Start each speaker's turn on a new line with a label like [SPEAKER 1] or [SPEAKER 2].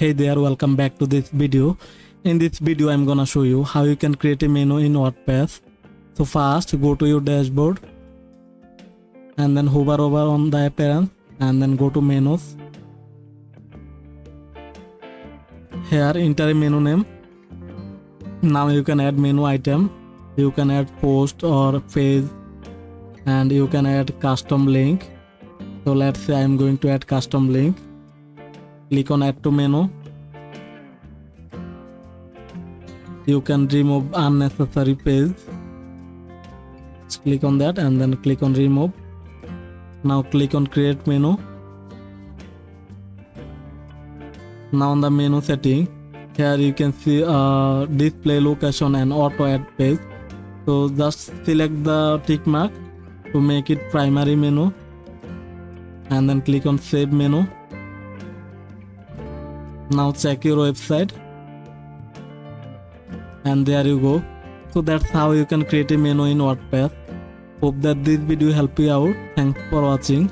[SPEAKER 1] Hey there, welcome back to this video. In this video I'm gonna show you how you can create a menu in WordPress. So first go to your dashboard and then hover over on the appearance and then go to menus. Here enter a menu name. Now you can add menu item, you can add post or page, and you can add custom link. So let's say I'm going to add custom link. Click on add to menu. You can remove unnecessary page. Just click on that and then click on remove. Now click on create menu. Now on the menu setting, here you can see display location and auto add page. So just select the tick mark to make it primary menu and then click on save menu. Now check your website and there you go. So that's how you can create a menu in WordPress. Hope that this video helped you out. Thanks for watching.